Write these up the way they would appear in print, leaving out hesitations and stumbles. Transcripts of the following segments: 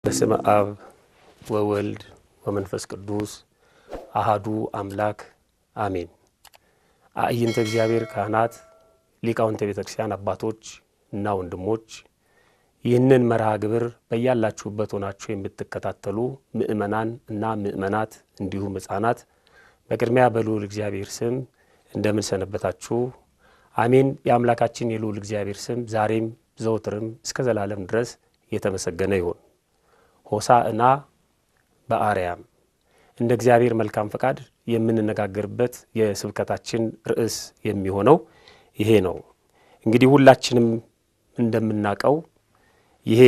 በስመ አብ ወወልድ ወመንፈስ ቅዱስ አሃዱ አምላክ አሜን። አእይንተ እግዚአብሔር ካህናት፣ ሊቃውንተ ቤተክርስቲያን አባቶች እና ወንድሞች ይህንን መርሃ ግብር በያላችሁበት ሆናችሁ የምትከታተሉ ምእመናን እና ምእመናት እንዲሁም ሕፃናት በቅድሚያ በልዑል እግዚአብሔር ስም እንደምን ሰነበታችሁ? አሜን። የአምላካችን የልዑል እግዚአብሔር ስም ዛሬም ዘወትርም እስከ ዘላለም ድረስ የተመሰገነ ይሁን። ሆሳዕና በአርያም እንደ እግዚአብሔር መልካም ፈቃድ የምንነጋገርበት የስብከታችን ርዕስ የሚሆነው ይሄ ነው። እንግዲህ ሁላችንም እንደምናውቀው ይሄ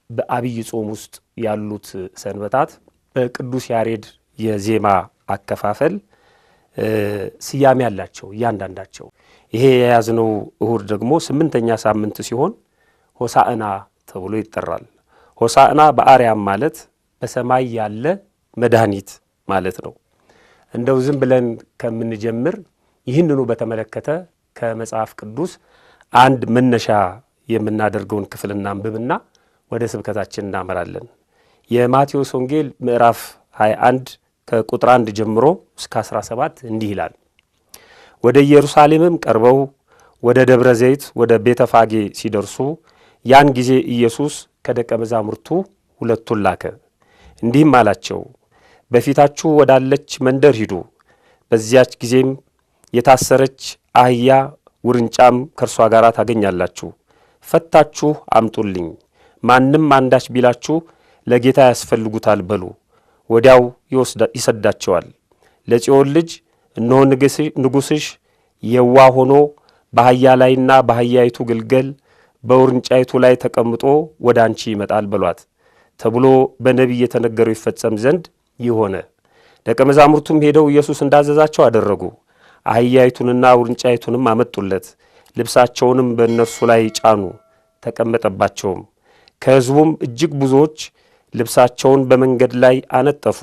በአብይ ጾም ውስጥ ያሉት ሰንበታት በቅዱስ ያሬድ የዜማ አከፋፈል ስያሜ ያላቸው እያንዳንዳቸው። ይሄ የያዝነው እሁድ ደግሞ 8ኛ ሳምንት ሲሆን ሆሳዕና ተብሎ ይጠራል። ሆሳዕና በአርያም ማለት በሰማይ ያለ መድኃኒት ማለት ነው። እንደው ዝም ብለን ከምንጀምር ይህንኑ በተመለከተ ከመጽሐፍ ቅዱስ አንድ መነሻ የምናደርገውን ክፍል እናንብብና ወደ ስብከታችን እናመራለን። የማቴዎስ ወንጌል ምዕራፍ 21 ከቁጥር 1 ጀምሮ እስከ 17 እንዲህ ይላል። ወደ ኢየሩሳሌምም ቀርበው ወደ ደብረ ዘይት ወደ ቤተፋጌ ሲደርሱ ያን ጊዜ ኢየሱስ ከደቀ መዛሙርቱ ሁለቱን ላከ፣ እንዲህም አላቸው፣ በፊታችሁ ወዳለች መንደር ሂዱ። በዚያች ጊዜም የታሰረች አህያ ውርንጫም ከእርሷ ጋር ታገኛላችሁ። ፈታችሁ አምጡልኝ። ማንም አንዳች ቢላችሁ ለጌታ ያስፈልጉታል በሉ፣ ወዲያው ይሰዳቸዋል። ለጽዮን ልጅ እነሆ ንጉሥሽ የዋህ ሆኖ በአህያ ላይና በአህያይቱ ግልገል በውርንጫይቱ ላይ ተቀምጦ ወደ አንቺ ይመጣል በሏት ተብሎ በነቢይ የተነገረው ይፈጸም ዘንድ ይሆነ። ደቀ መዛሙርቱም ሄደው ኢየሱስ እንዳዘዛቸው አደረጉ። አህያይቱንና ውርንጫይቱንም አመጡለት፣ ልብሳቸውንም በእነርሱ ላይ ጫኑ፣ ተቀመጠባቸውም። ከሕዝቡም እጅግ ብዙዎች ልብሳቸውን በመንገድ ላይ አነጠፉ።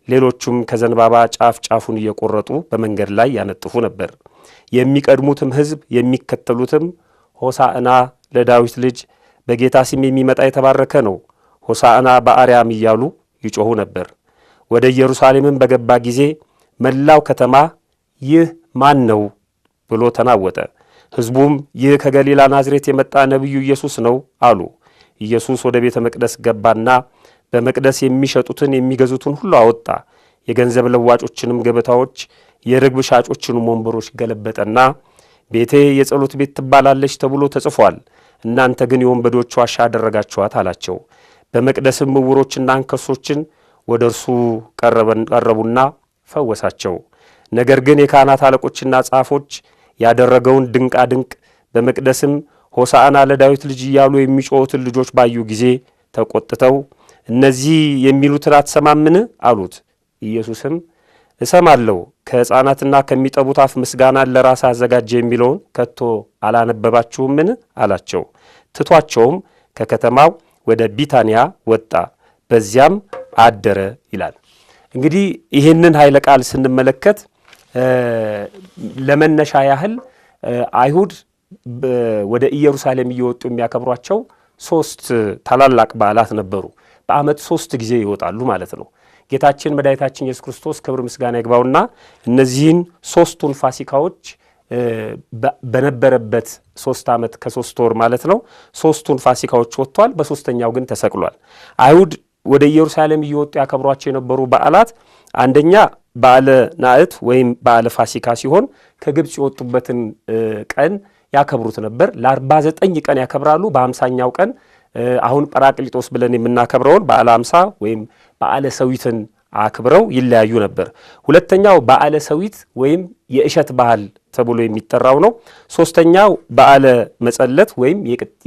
ሌሎቹም ከዘንባባ ጫፍ ጫፉን እየቆረጡ በመንገድ ላይ ያነጥፉ ነበር። የሚቀድሙትም ሕዝብ የሚከተሉትም ሆሳዕና ለዳዊት ልጅ በጌታ ስም የሚመጣ የተባረከ ነው፣ ሆሳዕና በአርያም እያሉ ይጮኹ ነበር። ወደ ኢየሩሳሌምም በገባ ጊዜ መላው ከተማ ይህ ማን ነው ብሎ ተናወጠ። ሕዝቡም ይህ ከገሊላ ናዝሬት የመጣ ነቢዩ ኢየሱስ ነው አሉ። ኢየሱስ ወደ ቤተ መቅደስ ገባና በመቅደስ የሚሸጡትን የሚገዙትን ሁሉ አወጣ። የገንዘብ ለዋጮችንም ገበታዎች፣ የርግብ ሻጮችንም ወንበሮች ገለበጠና ቤቴ የጸሎት ቤት ትባላለች ተብሎ ተጽፏል፣ እናንተ ግን የወንበዶች ዋሻ አደረጋችኋት አላቸው። በመቅደስም ዕውሮችና አንከሶችን ወደ እርሱ ቀረቡና ፈወሳቸው። ነገር ግን የካህናት አለቆችና ጻፎች ያደረገውን ድንቃ ድንቅ በመቅደስም ሆሳዕና ለዳዊት ልጅ እያሉ የሚጮኹትን ልጆች ባዩ ጊዜ ተቆጥተው እነዚህ የሚሉትን አትሰማምን አሉት። ኢየሱስም እሰማለሁ፣ ከሕፃናትና ከሚጠቡት አፍ ምስጋናን ለራስ አዘጋጀ የሚለውን ከቶ አላነበባችሁምን አላቸው። ትቷቸውም ከከተማው ወደ ቢታንያ ወጣ፣ በዚያም አደረ ይላል። እንግዲህ ይህንን ኃይለ ቃል ስንመለከት ለመነሻ ያህል አይሁድ ወደ ኢየሩሳሌም እየወጡ የሚያከብሯቸው 3 ታላላቅ በዓላት ነበሩ። በዓመት 3 ጊዜ ይወጣሉ ማለት ነው። ጌታችን መድኃኒታችን ኢየሱስ ክርስቶስ ክብር ምስጋና ይግባውና እነዚህን 3ቱን ፋሲካዎች በነበረበት 3 ዓመት ከ3 ወር ማለት ነው 3ቱን ፋሲካዎች ወጥቷል። በ3ኛው ግን ተሰቅሏል። አይሁድ ወደ ኢየሩሳሌም እየወጡ ያከብሯቸው የነበሩ በዓላት አንደኛ በዓለ ናዕት ወይም በዓለ ፋሲካ ሲሆን ከግብፅ የወጡበትን ቀን ያከብሩት ነበር። ለ49 ቀን ያከብራሉ። በ50ኛው ቀን አሁን ጰራቅሊጦስ ብለን የምናከብረውን በዓለ 50 ወይም በዓለ ሰዊትን አክብረው ይለያዩ ነበር። ሁለተኛው በዓለ ሰዊት ወይም የእሸት በዓል ተብሎ የሚጠራው ነው። ሶስተኛው በዓለ መጸለት ወይም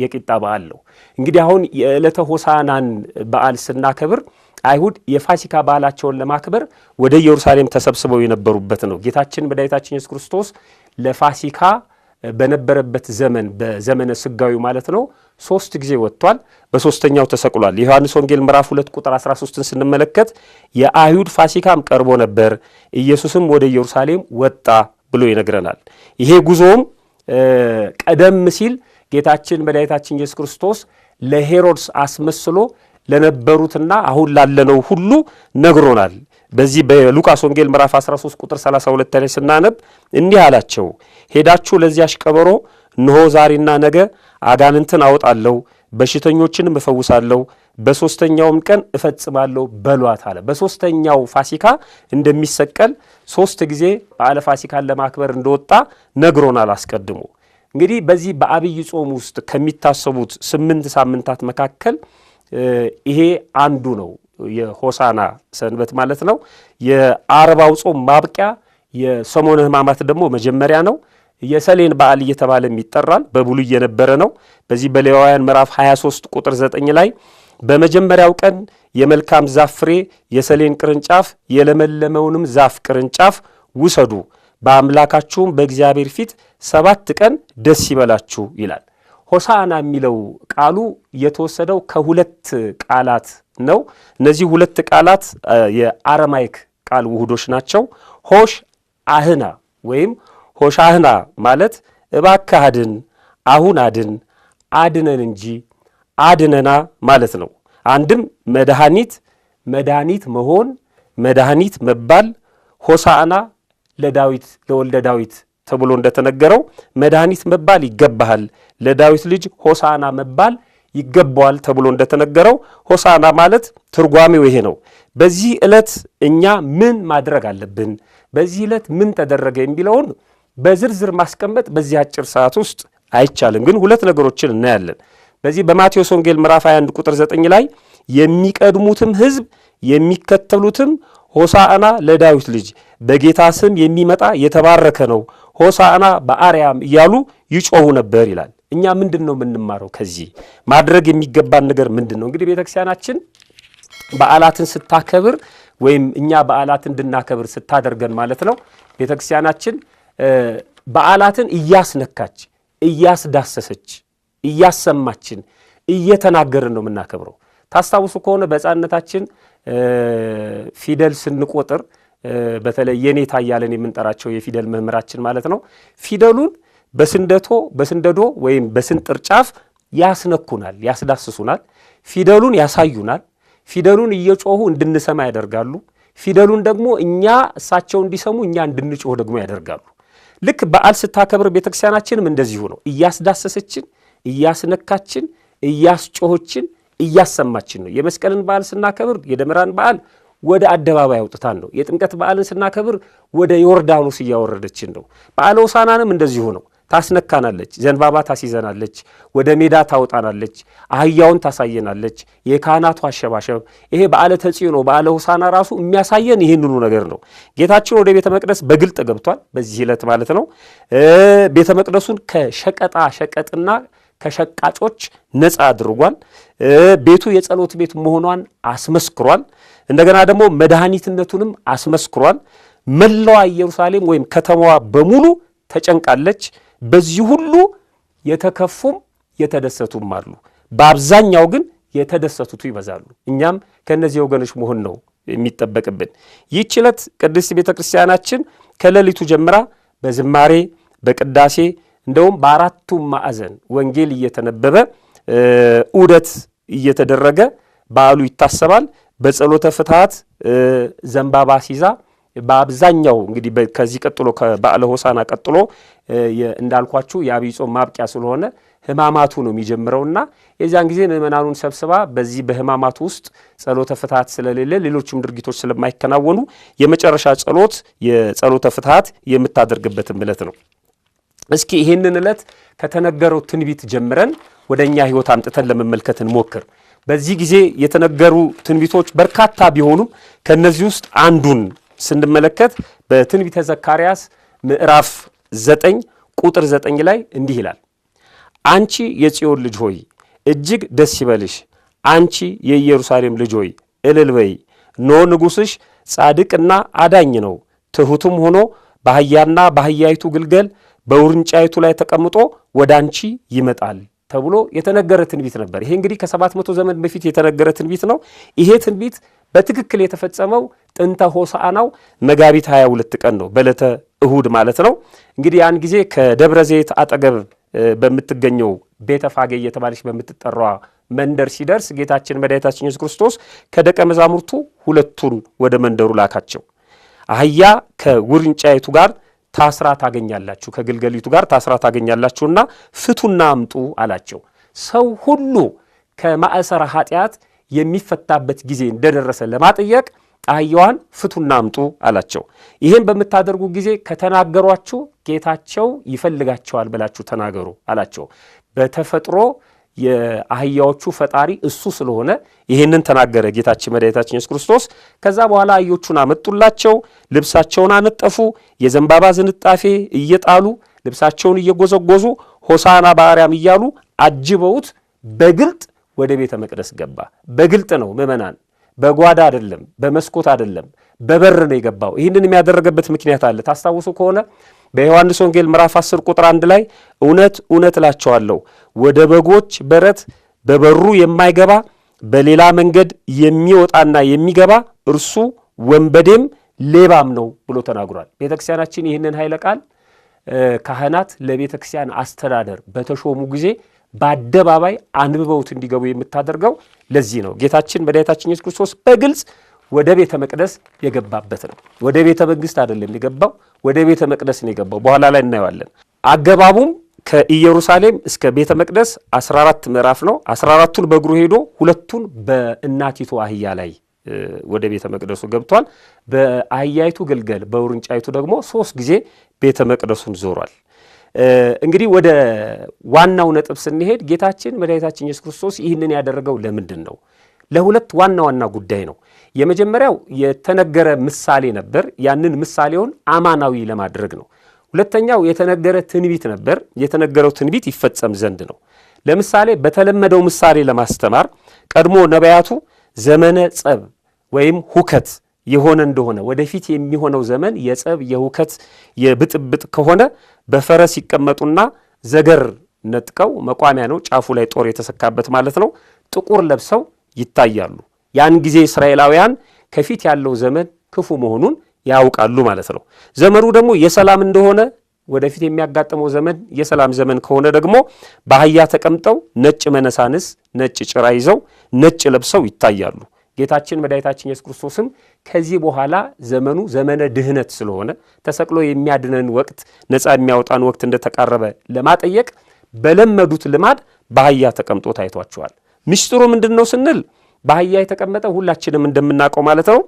የቂጣ በዓል ነው። እንግዲህ አሁን የዕለተ ሆሳዕናን በዓል ስናከብር አይሁድ የፋሲካ በዓላቸውን ለማክበር ወደ ኢየሩሳሌም ተሰብስበው የነበሩበት ነው። ጌታችን መድኃኒታችን ኢየሱስ ክርስቶስ ለፋሲካ በነበረበት ዘመን በዘመነ ስጋዊ ማለት ነው 3 ጊዜ ወጥቷል። በ3ኛው ተሰቅሏል። የዮሐንስ ወንጌል ምዕራፍ 2 ቁጥር 13ን ስንመለከት የአይሁድ ፋሲካም ቀርቦ ነበር፣ ኢየሱስም ወደ ኢየሩሳሌም ወጣ ብሎ ይነግረናል። ይሄ ጉዞም ቀደም ሲል ጌታችን መድኃኒታችን ኢየሱስ ክርስቶስ ለሄሮድስ አስመስሎ ለነበሩትና አሁን ላለነው ሁሉ ነግሮናል። በዚህ በሉቃስ ወንጌል ምዕራፍ 13 ቁጥር 32 ላይ ስናነብ እንዲህ አላቸው፣ ሄዳችሁ ለዚያሽ ቀበሮ እነሆ ዛሬና ነገ አጋንንትን አወጣለሁ፣ በሽተኞችንም እፈውሳለሁ፣ በሶስተኛውም ቀን እፈጽማለሁ በሏት አለ። በሶስተኛው ፋሲካ እንደሚሰቀል 3 ጊዜ በዓለ ፋሲካን ለማክበር እንደወጣ ነግሮናል አስቀድሞ። እንግዲህ በዚህ በአብይ ጾም ውስጥ ከሚታሰቡት 8 ሳምንታት መካከል ይሄ አንዱ ነው። የሆሳና ሰንበት ማለት ነው። የአርባው ጾም ማብቂያ፣ የሰሞነ ሕማማት ደግሞ መጀመሪያ ነው። የሰሌን በዓል እየተባለ ይጠራል። በብሉይ የነበረ ነው። በዚህ በሌዋውያን ምዕራፍ 23 ቁጥር 9 ላይ በመጀመሪያው ቀን የመልካም ዛፍ ፍሬ የሰሌን ቅርንጫፍ የለመለመውንም ዛፍ ቅርንጫፍ ውሰዱ፣ በአምላካችሁም በእግዚአብሔር ፊት 7 ቀን ደስ ይበላችሁ ይላል። ሆሳዕና የሚለው ቃሉ የተወሰደው ከሁለት ቃላት ነው። እነዚህ ሁለት ቃላት የአረማይክ ቃል ውህዶች ናቸው። ሆሽ አህና ወይም ሆሻህና ማለት እባክህ አድን፣ አሁን አድን፣ አድነን እንጂ አድነና ማለት ነው። አንድም መድኃኒት መሆን፣ መድኃኒት መባል። ሆሳዕና ለዳዊት ለወልደ ዳዊት ተብሎ እንደተነገረው መድኃኒት መባል ይገባሃል፣ ለዳዊት ልጅ ሆሳዕና መባል ይገባዋል ተብሎ እንደተነገረው ሆሳዕና ማለት ትርጓሜው ይሄ ነው። በዚህ ዕለት እኛ ምን ማድረግ አለብን፣ በዚህ ዕለት ምን ተደረገ የሚለውን በዝርዝር ማስቀመጥ በዚህ አጭር ሰዓት ውስጥ አይቻልም። ግን ሁለት ነገሮችን እናያለን። በዚህ በማቴዎስ ወንጌል ምዕራፍ 21 ቁጥር 9 ላይ የሚቀድሙትም ሕዝብ የሚከተሉትም ሆሳዕና ለዳዊት ልጅ በጌታ ስም የሚመጣ የተባረከ ነው፣ ሆሳዕና በአርያም እያሉ ይጮሁ ነበር ይላል። እኛ ምንድን ነው የምንማረው? ከዚህ ማድረግ የሚገባን ነገር ምንድን ነው? እንግዲህ ቤተክርስቲያናችን በዓላትን ስታከብር ወይም እኛ በዓላትን እንድናከብር ስታደርገን ማለት ነው ቤተክርስቲያናችን በዓላትን እያስነካች እያስዳሰሰች እያሰማችን እየተናገርን ነው የምናከብረው። ታስታውሱ ከሆነ በሕፃንነታችን ፊደል ስንቆጥር በተለይ የኔታ እያለን የምንጠራቸው የፊደል መምህራችን ማለት ነው ፊደሉን በስንደዶ ወይም በስንጥር ጫፍ ያስነኩናል፣ ያስዳስሱናል፣ ፊደሉን ያሳዩናል፣ ፊደሉን እየጮሁ እንድንሰማ ያደርጋሉ። ፊደሉን ደግሞ እኛ እሳቸው እንዲሰሙ እኛ እንድንጮህ ደግሞ ያደርጋሉ። ልክ በዓል ስታከብር ቤተክርስቲያናችንም እንደዚሁ ነው። እያስዳሰሰችን፣ እያስነካችን፣ እያስጮሆችን፣ እያሰማችን ነው። የመስቀልን በዓል ስናከብር የደመራን በዓል ወደ አደባባይ አውጥታን ነው። የጥምቀት በዓልን ስናከብር ወደ ዮርዳኖስ እያወረደችን ነው። በዓለ ሆሳዕናንም እንደዚሁ ነው። ታስነካናለች፣ ዘንባባ ታስይዘናለች፣ ወደ ሜዳ ታወጣናለች፣ አህያውን ታሳየናለች፣ የካህናቱ አሸባሸብ። ይሄ በዓለ ተጽዮኖ በዓለ ሆሳዕና ራሱ የሚያሳየን ይህንኑ ነገር ነው። ጌታችን ወደ ቤተ መቅደስ በግልጥ ገብቷል፣ በዚህ ዕለት ማለት ነው። ቤተ መቅደሱን ከሸቀጣ ሸቀጥና ከሸቃጮች ነፃ አድርጓል። ቤቱ የጸሎት ቤት መሆኗን አስመስክሯል። እንደገና ደግሞ መድኃኒትነቱንም አስመስክሯል። መላዋ ኢየሩሳሌም ወይም ከተማዋ በሙሉ ተጨንቃለች። በዚህ ሁሉ የተከፉም የተደሰቱም አሉ። በአብዛኛው ግን የተደሰቱት ይበዛሉ። እኛም ከእነዚህ ወገኖች መሆን ነው የሚጠበቅብን። ይህች ዕለት ቅድስት ቤተ ክርስቲያናችን ከሌሊቱ ጀምራ በዝማሬ በቅዳሴ እንደውም በአራቱም ማዕዘን ወንጌል እየተነበበ ዑደት እየተደረገ በዓሉ ይታሰባል። በጸሎተ ፍትሐት ዘንባባ ሲዛ በአብዛኛው እንግዲህ ከዚህ ቀጥሎ ከበዓለ ሆሳዕና ቀጥሎ እንዳልኳችሁ የአብይ ጾም ማብቂያ ስለሆነ ሕማማቱ ነው የሚጀምረውና የዚያን ጊዜ ምእመናኑን ሰብስባ በዚህ በሕማማቱ ውስጥ ጸሎተ ፍትሐት ስለሌለ ሌሎችም ድርጊቶች ስለማይከናወኑ የመጨረሻ ጸሎት የጸሎተ ፍትሐት የምታደርግበትም ዕለት ነው። እስኪ ይህንን ዕለት ከተነገረው ትንቢት ጀምረን ወደ እኛ ሕይወት አምጥተን ለመመልከት እንሞክር። በዚህ ጊዜ የተነገሩ ትንቢቶች በርካታ ቢሆኑም ከነዚህ ውስጥ አንዱን ስንመለከት በትንቢተ ዘካርያስ ምዕራፍ 9 ቁጥር 9 ላይ እንዲህ ይላል። አንቺ የጽዮን ልጅ ሆይ እጅግ ደስ ይበልሽ፣ አንቺ የኢየሩሳሌም ልጅ ሆይ እልል በይ፣ እነሆ ንጉሥሽ ጻድቅና አዳኝ ነው፣ ትሑትም ሆኖ በአህያና በአህያይቱ ግልገል በውርንጫይቱ ላይ ተቀምጦ ወደ አንቺ ይመጣል ተብሎ የተነገረ ትንቢት ነበር። ይሄ እንግዲህ ከ700 ዘመን በፊት የተነገረ ትንቢት ነው። ይሄ ትንቢት በትክክል የተፈጸመው ጥንተ ሆሳዕናው መጋቢት 22 ቀን ነው፣ በዕለተ እሁድ ማለት ነው። እንግዲህ ያን ጊዜ ከደብረ ዘይት አጠገብ በምትገኘው ቤተ ፋጌ እየተባለች በምትጠራዋ መንደር ሲደርስ ጌታችን መድኃኒታችን ኢየሱስ ክርስቶስ ከደቀ መዛሙርቱ ሁለቱን ወደ መንደሩ ላካቸው። አህያ ከውርንጫይቱ ጋር ታስራ ታገኛላችሁ፣ ከግልገሊቱ ጋር ታስራ ታገኛላችሁና ፍቱና አምጡ አላቸው። ሰው ሁሉ ከማእሰረ ኃጢአት የሚፈታበት ጊዜ እንደደረሰ ለማጠየቅ አህያዋን ፍቱና አምጡ አላቸው። ይሄን በምታደርጉ ጊዜ ከተናገሯችሁ ጌታቸው ይፈልጋቸዋል ብላችሁ ተናገሩ አላቸው። በተፈጥሮ የአህያዎቹ ፈጣሪ እሱ ስለሆነ ይሄንን ተናገረ ጌታችን መድኃኒታችን ኢየሱስ ክርስቶስ። ከዛ በኋላ አህዮቹን አመጡላቸው፣ ልብሳቸውን አነጠፉ፣ የዘንባባ ዝንጣፌ እየጣሉ ልብሳቸውን እየጎዘጎዙ ሆሳና በአርያም እያሉ አጅበውት በግልጥ ወደ ቤተ መቅደስ ገባ። በግልጥ ነው ምእመናን፣ በጓዳ አይደለም፣ በመስኮት አይደለም፣ በበር ነው የገባው። ይህንን የሚያደረገበት ምክንያት አለ። ታስታውሱ ከሆነ በዮሐንስ ወንጌል ምዕራፍ 10 ቁጥር 1 ላይ እውነት እውነት እላቸዋለሁ ወደ በጎች በረት በበሩ የማይገባ በሌላ መንገድ የሚወጣና የሚገባ እርሱ ወንበዴም ሌባም ነው ብሎ ተናግሯል። ቤተክርስቲያናችን ይህንን ኃይለ ቃል ካህናት ለቤተክርስቲያን አስተዳደር በተሾሙ ጊዜ በአደባባይ አንብበውት እንዲገቡ የምታደርገው ለዚህ ነው። ጌታችን መድኃኒታችን ኢየሱስ ክርስቶስ በግልጽ ወደ ቤተ መቅደስ የገባበት ነው። ወደ ቤተ መንግስት አይደለም የገባው፣ ወደ ቤተ መቅደስ ነው የገባው። በኋላ ላይ እናየዋለን። አገባቡም ከኢየሩሳሌም እስከ ቤተ መቅደስ 14 ምዕራፍ ነው። 14ቱን በእግሩ ሄዶ 2ቱን በእናቲቱ አህያ ላይ ወደ ቤተ መቅደሱ ገብቷል። በአህያይቱ ግልገል በውርንጫይቱ ደግሞ 3 ጊዜ ቤተ መቅደሱን ዞሯል። እንግዲህ ወደ ዋናው ነጥብ ስንሄድ ጌታችን መድኃኒታችን ኢየሱስ ክርስቶስ ይህንን ያደረገው ለምንድን ነው? ለሁለት ዋና ዋና ጉዳይ ነው። የመጀመሪያው የተነገረ ምሳሌ ነበር። ያንን ምሳሌውን አማናዊ ለማድረግ ነው። ሁለተኛው የተነገረ ትንቢት ነበር። የተነገረው ትንቢት ይፈጸም ዘንድ ነው። ለምሳሌ በተለመደው ምሳሌ ለማስተማር ቀድሞ ነቢያቱ ዘመነ ጸብ ወይም ሁከት የሆነ እንደሆነ ወደፊት የሚሆነው ዘመን የጸብ የሁከት የብጥብጥ ከሆነ በፈረስ ይቀመጡና ዘገር ነጥቀው መቋሚያ ነው ጫፉ ላይ ጦር የተሰካበት ማለት ነው ጥቁር ለብሰው ይታያሉ። ያን ጊዜ እስራኤላውያን ከፊት ያለው ዘመን ክፉ መሆኑን ያውቃሉ ማለት ነው። ዘመኑ ደግሞ የሰላም እንደሆነ ወደፊት የሚያጋጥመው ዘመን የሰላም ዘመን ከሆነ ደግሞ በአህያ ተቀምጠው ነጭ መነሳንስ ነጭ ጭራ ይዘው ነጭ ለብሰው ይታያሉ። ጌታችን መድኃኒታችን ኢየሱስ ክርስቶስም ከዚህ በኋላ ዘመኑ ዘመነ ድህነት ስለሆነ ተሰቅሎ የሚያድነን ወቅት ነፃ የሚያወጣን ወቅት እንደተቃረበ ለማጠየቅ በለመዱት ልማድ በአህያ ተቀምጦ ታይቷቸዋል። ምስጢሩ ምንድነው ስንል በአህያ የተቀመጠ ሁላችንም እንደምናውቀው ማለት ነው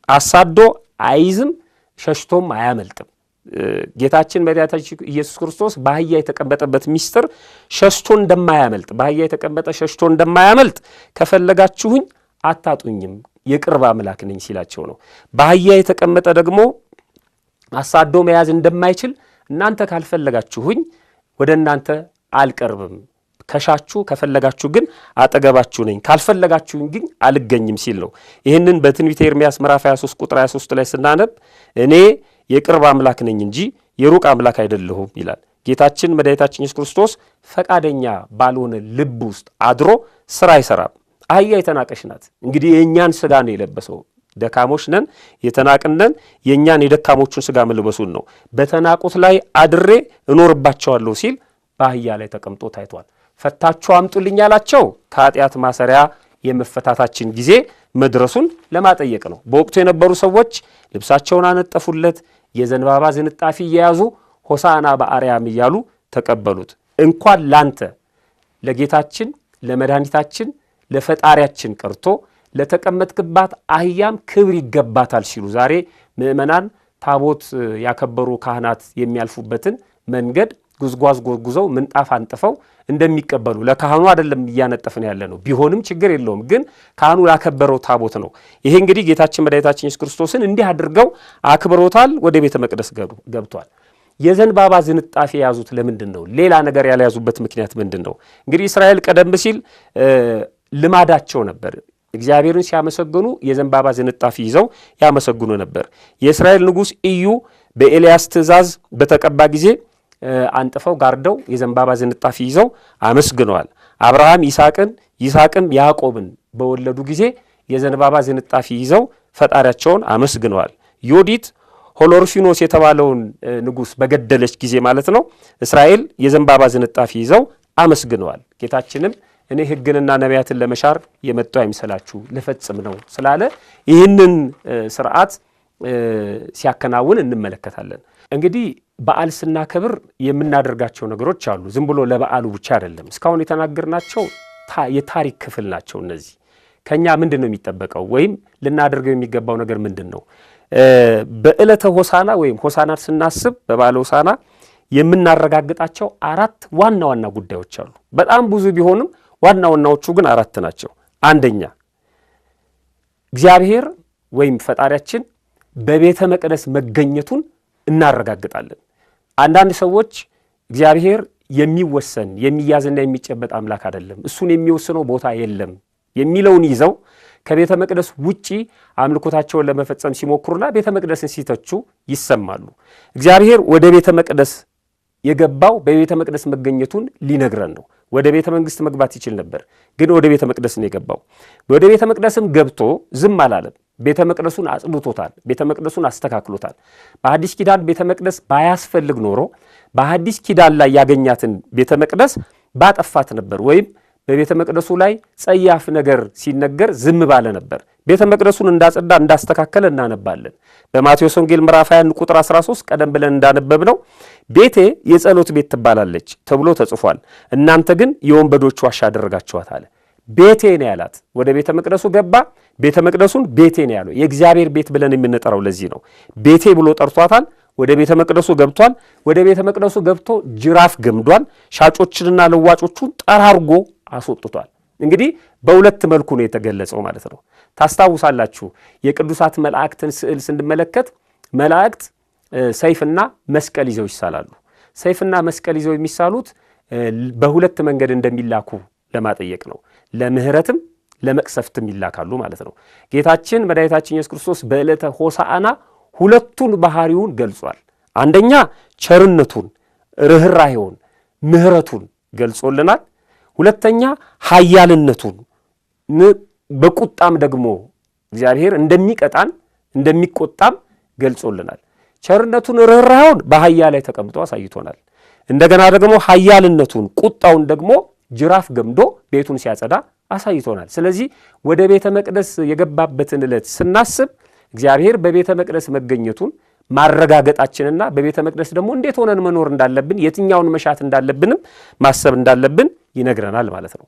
አሳዶ አይዝም ሸሽቶም አያመልጥም። ጌታችን መድኃኒታችን ኢየሱስ ክርስቶስ በአህያ የተቀመጠበት ምስጢር ሸሽቶ እንደማያመልጥ በአህያ የተቀመጠ ሸሽቶ እንደማያመልጥ ከፈለጋችሁኝ አታጡኝም የቅርብ አምላክ ነኝ ሲላቸው ነው። በአህያ የተቀመጠ ደግሞ አሳዶ መያዝ እንደማይችል እናንተ ካልፈለጋችሁኝ ወደ እናንተ አልቀርብም፣ ከሻችሁ ከፈለጋችሁ ግን አጠገባችሁ ነኝ፣ ካልፈለጋችሁኝ ግን አልገኝም ሲል ነው። ይህንን በትንቢተ ኤርምያስ ምዕራፍ 23 ቁጥር 23 ላይ ስናነብ እኔ የቅርብ አምላክ ነኝ እንጂ የሩቅ አምላክ አይደለሁም ይላል። ጌታችን መድኃኒታችን ኢየሱስ ክርስቶስ ፈቃደኛ ባልሆነ ልብ ውስጥ አድሮ ስራ አይሰራም። አህያ የተናቀሽ ናት። እንግዲህ የእኛን ስጋ ነው የለበሰው። ደካሞች ነን፣ የተናቅነን፣ የእኛን የደካሞቹን ስጋ መልበሱን ነው። በተናቁት ላይ አድሬ እኖርባቸዋለሁ ሲል በአህያ ላይ ተቀምጦ ታይቷል። ፈታችሁ አምጡልኝ ያላቸው ከኃጢአት ማሰሪያ የመፈታታችን ጊዜ መድረሱን ለማጠየቅ ነው። በወቅቱ የነበሩ ሰዎች ልብሳቸውን አነጠፉለት፣ የዘንባባ ዝንጣፊ እየያዙ ሆሳና በአርያም እያሉ ተቀበሉት። እንኳን ላንተ ለጌታችን ለመድኃኒታችን ለፈጣሪያችን ቀርቶ ለተቀመጥክባት አህያም ክብር ይገባታል ሲሉ ዛሬ ምእመናን ታቦት ያከበሩ ካህናት የሚያልፉበትን መንገድ ጉዝጓዝ ጎዝጉዘው ምንጣፍ አንጥፈው እንደሚቀበሉ ለካህኑ አይደለም እያነጠፍን ያለ ነው። ቢሆንም ችግር የለውም፣ ግን ካህኑ ያከበረው ታቦት ነው። ይሄ እንግዲህ ጌታችን መድኃኒታችን ኢየሱስ ክርስቶስን እንዲህ አድርገው አክብሮታል። ወደ ቤተ መቅደስ ገብቷል። የዘንባባ ዝንጣፊ የያዙት ለምንድን ነው? ሌላ ነገር ያልያዙበት ምክንያት ምንድን ነው? እንግዲህ እስራኤል ቀደም ሲል ልማዳቸው ነበር። እግዚአብሔርን ሲያመሰግኑ የዘንባባ ዝንጣፊ ይዘው ያመሰግኑ ነበር። የእስራኤል ንጉሥ ኢዩ በኤልያስ ትእዛዝ በተቀባ ጊዜ አንጥፈው ጋርደው የዘንባባ ዝንጣፊ ይዘው አመስግነዋል። አብርሃም ይስሐቅም ያዕቆብን በወለዱ ጊዜ የዘንባባ ዝንጣፊ ይዘው ፈጣሪያቸውን አመስግነዋል። ዮዲት ሆሎርፊኖስ የተባለውን ንጉሥ በገደለች ጊዜ ማለት ነው እስራኤል የዘንባባ ዝንጣፊ ይዘው አመስግነዋል። ጌታችንም እኔ ሕግንና ነቢያትን ለመሻር የመጣው አይምሰላችሁ ልፈጽም ነው ስላለ ይህንን ስርዓት ሲያከናውን እንመለከታለን። እንግዲህ በዓል ስናከብር የምናደርጋቸው ነገሮች አሉ። ዝም ብሎ ለበዓሉ ብቻ አይደለም። እስካሁን የተናገርናቸው የታሪክ ክፍል ናቸው። እነዚህ ከኛ ምንድነው የሚጠበቀው ወይም ልናደርገው የሚገባው ነገር ምንድነው? በዕለተ ሆሳና ወይም ሆሳናን ስናስብ በበዓለ ሆሳና የምናረጋግጣቸው 4 ዋና ዋና ጉዳዮች አሉ። በጣም ብዙ ቢሆንም ዋና ዋናዎቹ ግን 4 ናቸው። አንደኛ እግዚአብሔር ወይም ፈጣሪያችን በቤተ መቅደስ መገኘቱን እናረጋግጣለን። አንዳንድ ሰዎች እግዚአብሔር የሚወሰን የሚያዝና የሚጨበጥ አምላክ አይደለም፣ እሱን የሚወስነው ቦታ የለም የሚለውን ይዘው ከቤተ መቅደስ ውጪ አምልኮታቸውን ለመፈጸም ሲሞክሩና ቤተ መቅደስን ሲተቹ ይሰማሉ። እግዚአብሔር ወደ ቤተ መቅደስ የገባው በቤተ መቅደስ መገኘቱን ሊነግረን ነው። ወደ ቤተ መንግስት መግባት ይችል ነበር፣ ግን ወደ ቤተ መቅደስ ነው የገባው። ወደ ቤተ መቅደስም ገብቶ ዝም አላለም። ቤተ መቅደሱን አጽድቶታል፣ ቤተ መቅደሱን አስተካክሎታል። በሐዲስ ኪዳን ቤተ መቅደስ ባያስፈልግ ኖሮ በሐዲስ ኪዳን ላይ ያገኛትን ቤተ መቅደስ ባጠፋት ነበር፣ ወይም በቤተ መቅደሱ ላይ ጸያፍ ነገር ሲነገር ዝም ባለ ነበር። ቤተ መቅደሱን እንዳጸዳ እንዳስተካከለ እናነባለን። በማቴዎስ ወንጌል ምዕራፍ 21 ቁጥር 13 ቀደም ብለን እንዳነበብነው ቤቴ የጸሎት ቤት ትባላለች ተብሎ ተጽፏል፣ እናንተ ግን የወንበዶች ዋሻ አደረጋችኋት አለ። ቤቴ ነው ያላት። ወደ ቤተ መቅደሱ ገባ፣ ቤተ መቅደሱን ቤቴ ነው ያለው። የእግዚአብሔር ቤት ብለን የምንጠራው ለዚህ ነው። ቤቴ ብሎ ጠርቷታል። ወደ ቤተ መቅደሱ ገብቷል። ወደ ቤተ መቅደሱ ገብቶ ጅራፍ ገምዷል። ሻጮችንና ለዋጮቹን ጠራርጎ አስወጥቷል። እንግዲህ በሁለት መልኩ ነው የተገለጸው ማለት ነው። ታስታውሳላችሁ የቅዱሳት መላእክትን ስዕል ስንመለከት መላእክት ሰይፍና መስቀል ይዘው ይሳላሉ። ሰይፍና መስቀል ይዘው የሚሳሉት በሁለት መንገድ እንደሚላኩ ለማጠየቅ ነው። ለምህረትም ለመቅሰፍትም ይላካሉ ማለት ነው። ጌታችን መድኃኒታችን ኢየሱስ ክርስቶስ በዕለተ ሆሳዕና ሁለቱን ባህሪውን ገልጿል። አንደኛ ቸርነቱን፣ ርኅራኄውን፣ ምህረቱን ገልጾልናል። ሁለተኛ ኃያልነቱን፣ በቁጣም ደግሞ እግዚአብሔር እንደሚቀጣን እንደሚቆጣም ገልጾልናል። ቸርነቱን፣ ርኅራኄውን በአህያ ላይ ተቀምጦ አሳይቶናል። እንደገና ደግሞ ኃያልነቱን፣ ቁጣውን ደግሞ ጅራፍ ገምዶ ቤቱን ሲያጸዳ አሳይቶናል። ስለዚህ ወደ ቤተ መቅደስ የገባበትን ዕለት ስናስብ እግዚአብሔር በቤተ መቅደስ መገኘቱን ማረጋገጣችንና በቤተ መቅደስ ደግሞ እንዴት ሆነን መኖር እንዳለብን የትኛውን መሻት እንዳለብንም ማሰብ እንዳለብን ይነግረናል ማለት ነው።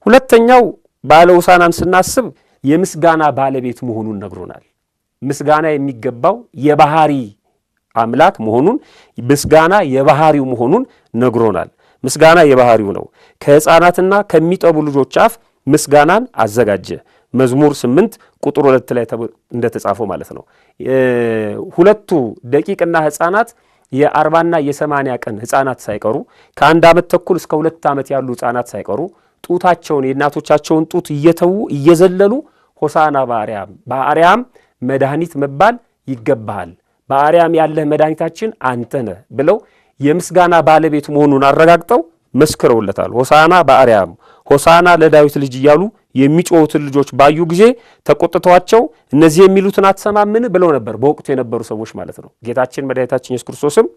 ሁለተኛው በዓለ ሆሳዕናን ስናስብ የምስጋና ባለቤት መሆኑን ነግሮናል። ምስጋና የሚገባው የባህሪ አምላክ መሆኑን፣ ምስጋና የባህሪው መሆኑን ነግሮናል። ምስጋና የባህሪው ነው። ከሕፃናትና ከሚጠቡ ልጆች አፍ ምስጋናን አዘጋጀ። መዝሙር 8 ቁጥር 2 ላይ እንደተጻፈው ማለት ነው። ሁለቱ ደቂቅና ሕፃናት የ40ና የ80 ቀን ሕፃናት ሳይቀሩ ከ1 ዓመት ተኩል እስከ 2 ዓመት ያሉ ሕፃናት ሳይቀሩ ጡታቸውን የእናቶቻቸውን ጡት እየተዉ እየዘለሉ ሆሳዕና በአርያም መድኃኒት መባል ይገባሃል፣ በአርያም ያለህ መድኃኒታችን አንተ ነህ ብለው የምስጋና ባለቤት መሆኑን አረጋግጠው መስክረውለታል። ሆሳዕና በአርያም፣ ሆሳዕና ለዳዊት ልጅ እያሉ የሚጮሁትን ልጆች ባዩ ጊዜ ተቆጥተዋቸው እነዚህ የሚሉትን አትሰማምን ብለው ነበር በወቅቱ የነበሩ ሰዎች ማለት ነው። ጌታችን መድኃኒታችን ኢየሱስ ክርስቶስም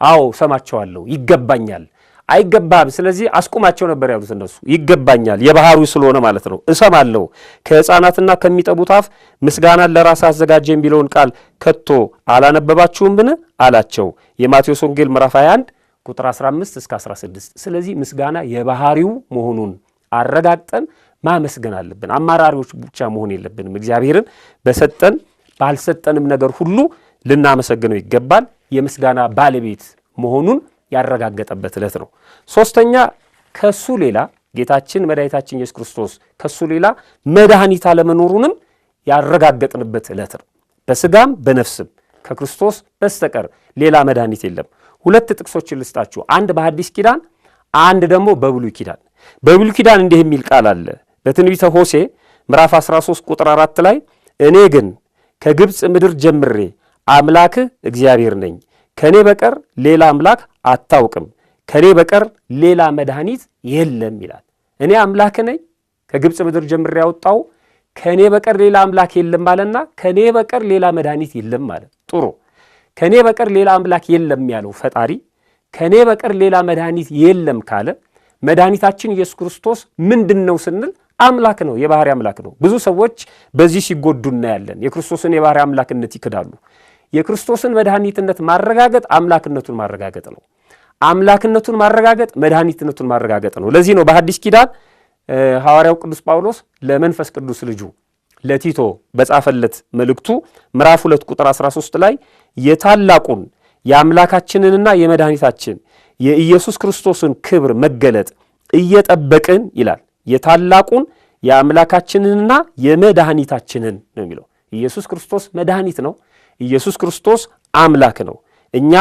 አዎ ሰማቸዋለሁ፣ ይገባኛል፣ አይገባም ስለዚህ አስቁማቸው ነበር ያሉት እነሱ። ይገባኛል የባህሪው ስለሆነ ማለት ነው። እሰማለሁ ከሕፃናትና ከሚጠቡት አፍ ምስጋናን ለራስ አዘጋጀ የሚለውን ቃል ከቶ አላነበባችሁምን አላቸው። የማቴዎስ ወንጌል ምዕራፍ 21 ቁጥር 15 እስከ 16። ስለዚህ ምስጋና የባህሪው መሆኑን አረጋግጠን ማመስገን አለብን። አማራሪዎች ብቻ መሆን የለብንም። እግዚአብሔርን በሰጠን ባልሰጠንም ነገር ሁሉ ልናመሰግነው ይገባል። የምስጋና ባለቤት መሆኑን ያረጋገጠበት ዕለት ነው። ሶስተኛ ከሱ ሌላ ጌታችን መድኃኒታችን ኢየሱስ ክርስቶስ ከሱ ሌላ መድኃኒት አለመኖሩንም ያረጋገጥንበት ዕለት ነው። በስጋም በነፍስም ከክርስቶስ በስተቀር ሌላ መድኃኒት የለም። ሁለት ጥቅሶችን ልስጣችሁ። አንድ በሐዲስ ኪዳን፣ አንድ ደግሞ በብሉይ ኪዳን። በብሉይ ኪዳን እንዲህ የሚል ቃል አለ። በትንቢተ ሆሴዕ ምዕራፍ 13 ቁጥር 4 ላይ እኔ ግን ከግብፅ ምድር ጀምሬ አምላክህ እግዚአብሔር ነኝ፣ ከኔ በቀር ሌላ አምላክ አታውቅም፣ ከኔ በቀር ሌላ መድኃኒት የለም ይላል። እኔ አምላክ ነኝ፣ ከግብፅ ምድር ጀምሬ ያወጣው፣ ከኔ በቀር ሌላ አምላክ የለም አለና ከኔ በቀር ሌላ መድኃኒት የለም ማለት ጥሩ። ከኔ በቀር ሌላ አምላክ የለም ያለው ፈጣሪ ከኔ በቀር ሌላ መድኃኒት የለም ካለ መድኃኒታችን ኢየሱስ ክርስቶስ ምንድነው ስንል አምላክ ነው፣ የባህሪ አምላክ ነው። ብዙ ሰዎች በዚህ ሲጎዱ እናያለን። የክርስቶስን የባህሪ አምላክነት ይክዳሉ። የክርስቶስን መድኃኒትነት ማረጋገጥ አምላክነቱን ማረጋገጥ ነው። አምላክነቱን ማረጋገጥ መድኃኒትነቱን ማረጋገጥ ነው። ለዚህ ነው በሐዲስ ኪዳን ሐዋርያው ቅዱስ ጳውሎስ ለመንፈስ ቅዱስ ልጁ ለቲቶ በጻፈለት መልእክቱ ምዕራፍ 2 ቁጥር 13 ላይ የታላቁን የአምላካችንንና የመድኃኒታችን የኢየሱስ ክርስቶስን ክብር መገለጥ እየጠበቅን ይላል። የታላቁን የአምላካችንንና የመድኃኒታችንን ነው የሚለው። ኢየሱስ ክርስቶስ መድኃኒት ነው። ኢየሱስ ክርስቶስ አምላክ ነው። እኛ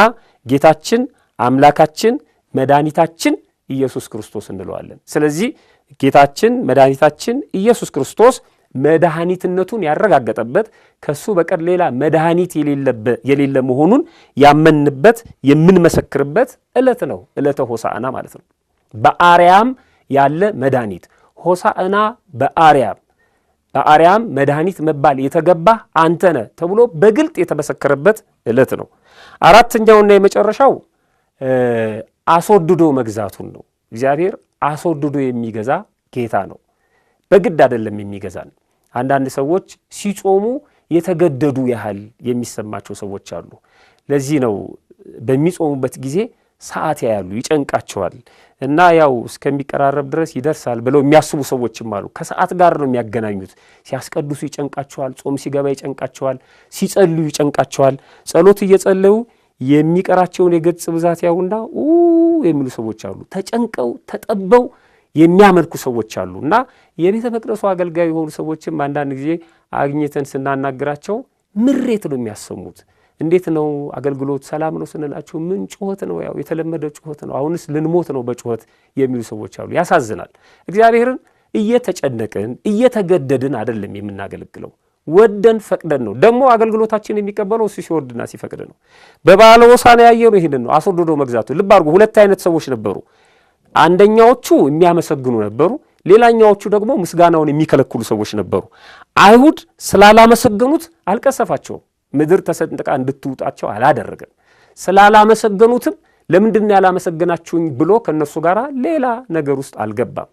ጌታችን አምላካችን መድኃኒታችን ኢየሱስ ክርስቶስ እንለዋለን። ስለዚህ ጌታችን መድኃኒታችን ኢየሱስ ክርስቶስ መድኃኒትነቱን ያረጋገጠበት ከሱ በቀር ሌላ መድኃኒት የሌለ መሆኑን ያመንበት የምንመሰክርበት ዕለት ነው። ዕለተ ሆሳዕና ማለት ነው። በአርያም ያለ መድኃኒት ሆሳዕና በአርያም መድኃኒት መባል የተገባ አንተ ነህ ተብሎ በግልጥ የተመሰከረበት ዕለት ነው። አራተኛውና የመጨረሻው አስወድዶ መግዛቱን ነው። እግዚአብሔር አስወድዶ የሚገዛ ጌታ ነው። በግድ አይደለም የሚገዛን። አንዳንድ ሰዎች ሲጾሙ የተገደዱ ያህል የሚሰማቸው ሰዎች አሉ። ለዚህ ነው በሚጾሙበት ጊዜ ሰዓት ያያሉ፣ ይጨንቃቸዋል እና ያው እስከሚቀራረብ ድረስ ይደርሳል ብለው የሚያስቡ ሰዎችም አሉ። ከሰዓት ጋር ነው የሚያገናኙት። ሲያስቀድሱ ይጨንቃቸዋል፣ ጾም ሲገባ ይጨንቃቸዋል፣ ሲጸልዩ ይጨንቃቸዋል። ጸሎት እየጸለዩ የሚቀራቸውን የገጽ ብዛት ያውና የሚሉ ሰዎች አሉ። ተጨንቀው ተጠበው የሚያመልኩ ሰዎች አሉ እና የቤተ መቅደሱ አገልጋይ የሆኑ ሰዎችም አንዳንድ ጊዜ አግኝተን ስናናግራቸው ምሬት ነው የሚያሰሙት። እንዴት ነው አገልግሎት ሰላም ነው ስንላቸው ምን ጩኸት ነው፣ ያው የተለመደ ጩኸት ነው፣ አሁንስ ልንሞት ነው በጩኸት የሚሉ ሰዎች አሉ። ያሳዝናል። እግዚአብሔርን እየተጨነቅን እየተገደድን አይደለም የምናገለግለው፣ ወደን ፈቅደን ነው። ደግሞ አገልግሎታችን የሚቀበለው እሱ ሲወድና ሲፈቅድ ነው። በበዓለ ሆሳዕና ያየነው ይሄንን ነው፣ አስወድዶ መግዛቱ። ልብ አድርጉ፣ ሁለት አይነት ሰዎች ነበሩ። አንደኛዎቹ የሚያመሰግኑ ነበሩ፣ ሌላኛዎቹ ደግሞ ምስጋናውን የሚከለክሉ ሰዎች ነበሩ። አይሁድ ስላላመሰገኑት አልቀሰፋቸውም፣ ምድር ተሰንጥቃ እንድትውጣቸው አላደረገም። ስላላመሰገኑትም ለምንድን ነው ያላመሰገናችሁኝ ብሎ ከነሱ ጋር ሌላ ነገር ውስጥ አልገባም።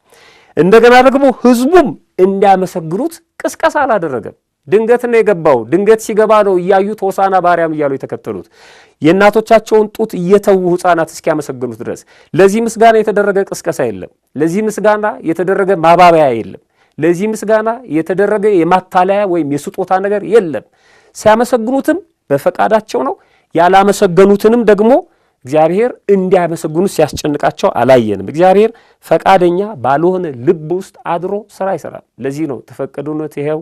እንደገና ደግሞ ሕዝቡም እንዲያመሰግኑት ቅስቀሳ አላደረገም። ድንገት ነው የገባው። ድንገት ሲገባ ነው እያዩት ሆሳዕና በአርያም እያሉ የተከተሉት። የእናቶቻቸውን ጡት እየተዉ ሕፃናት እስኪያመሰግኑት ድረስ። ለዚህ ምስጋና የተደረገ ቅስቀሳ የለም። ለዚህ ምስጋና የተደረገ ማባበያ የለም። ለዚህ ምስጋና የተደረገ የማታለያ ወይም የስጦታ ነገር የለም። ሲያመሰግኑትም በፈቃዳቸው ነው። ያላመሰገኑትንም ደግሞ እግዚአብሔር እንዲያመሰግኑት ሲያስጨንቃቸው አላየንም። እግዚአብሔር ፈቃደኛ ባልሆነ ልብ ውስጥ አድሮ ስራ ይሰራል። ለዚህ ነው ተፈቀዱነት ይሄው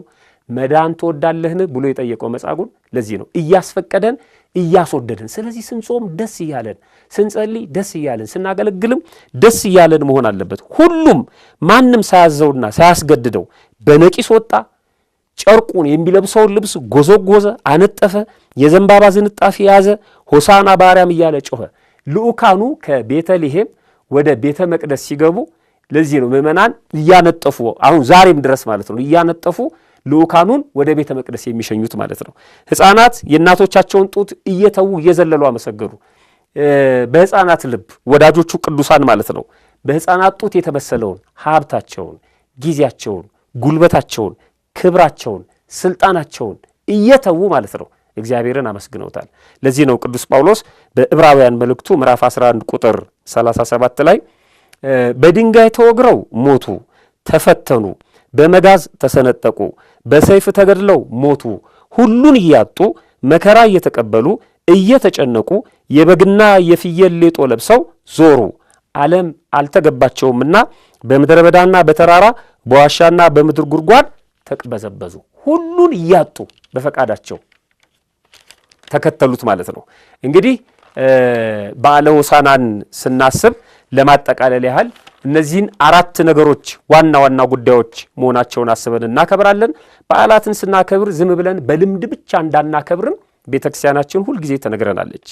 መዳን ትወዳለህን ብሎ የጠየቀው መጻጉዕን። ለዚህ ነው እያስፈቀደን እያስወደደን። ስለዚህ ስንጾም ደስ እያለን፣ ስንጸልይ ደስ እያለን፣ ስናገለግልም ደስ እያለን መሆን አለበት። ሁሉም ማንም ሳያዘውና ሳያስገድደው በነቂስ ወጣ። ጨርቁን የሚለብሰውን ልብስ ጎዘጎዘ፣ አነጠፈ፣ የዘንባባ ዝንጣፊ ያዘ፣ ሆሳዕና በአርያም እያለ ጮኸ። ልዑካኑ ከቤተልሔም ወደ ቤተ መቅደስ ሲገቡ ለዚህ ነው ምዕመናን እያነጠፉ አሁን ዛሬም ድረስ ማለት ነው እያነጠፉ ልዑካኑን ወደ ቤተ መቅደስ የሚሸኙት ማለት ነው። ሕፃናት የእናቶቻቸውን ጡት እየተዉ እየዘለሉ አመሰገኑ። በሕፃናት ልብ ወዳጆቹ ቅዱሳን ማለት ነው በሕፃናት ጡት የተመሰለውን ሀብታቸውን፣ ጊዜያቸውን፣ ጉልበታቸውን፣ ክብራቸውን፣ ስልጣናቸውን እየተዉ ማለት ነው እግዚአብሔርን አመስግነውታል። ለዚህ ነው ቅዱስ ጳውሎስ በዕብራውያን መልእክቱ ምዕራፍ 11 ቁጥር 37 ላይ በድንጋይ ተወግረው ሞቱ፣ ተፈተኑ፣ በመጋዝ ተሰነጠቁ፣ በሰይፍ ተገድለው ሞቱ፣ ሁሉን እያጡ መከራ እየተቀበሉ እየተጨነቁ የበግና የፍየል ሌጦ ለብሰው ዞሩ። ዓለም አልተገባቸውምና በምድረ በዳና በተራራ በዋሻና በምድር ጉድጓድ ተቅበዘበዙ። ሁሉን እያጡ በፈቃዳቸው ተከተሉት ማለት ነው። እንግዲህ በዓለ ሆሳዕናን ስናስብ ለማጠቃለል ያህል እነዚህን አራት ነገሮች ዋና ዋና ጉዳዮች መሆናቸውን አስበን እናከብራለን። በዓላትን ስናከብር ዝም ብለን በልምድ ብቻ እንዳናከብርም ቤተክርስቲያናችን ሁልጊዜ ተነግረናለች።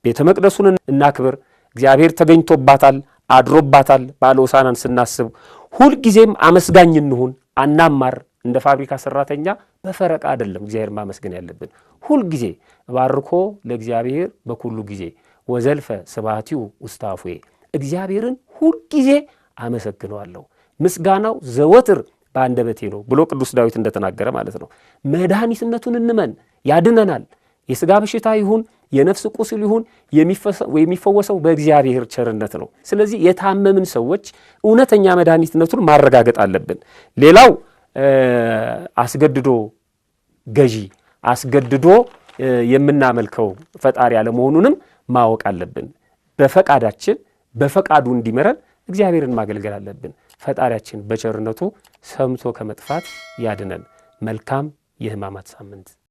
ቤተ መቅደሱን እናክብር፣ እግዚአብሔር ተገኝቶባታል፣ አድሮባታል። በዓለ ሆሳዕናን ስናስብ ሁልጊዜም አመስጋኝ እንሁን፣ አናማር። እንደ ፋብሪካ ሰራተኛ በፈረቃ አይደለም እግዚአብሔር ማመስገን ያለብን። ሁልጊዜ ባርኮ ለእግዚአብሔር በኩሉ ጊዜ ወዘልፈ ስብሐቲሁ ውስተ አፉየ። እግዚአብሔርን ሁልጊዜ አመሰግነዋለሁ። ምስጋናው ዘወትር በአንደበቴ ነው ብሎ ቅዱስ ዳዊት እንደተናገረ ማለት ነው። መድኃኒትነቱን እንመን፣ ያድነናል። የሥጋ በሽታ ይሁን የነፍስ ቁስል ይሁን የሚፈወሰው በእግዚአብሔር ቸርነት ነው። ስለዚህ የታመምን ሰዎች እውነተኛ መድኃኒትነቱን ማረጋገጥ አለብን። ሌላው አስገድዶ ገዢ አስገድዶ የምናመልከው ፈጣሪ ያለመሆኑንም ማወቅ አለብን። በፈቃዳችን በፈቃዱ እንዲመረን እግዚአብሔርን ማገልገል አለብን። ፈጣሪያችን በቸርነቱ ሰምቶ ከመጥፋት ያድነን። መልካም የሕማማት ሳምንት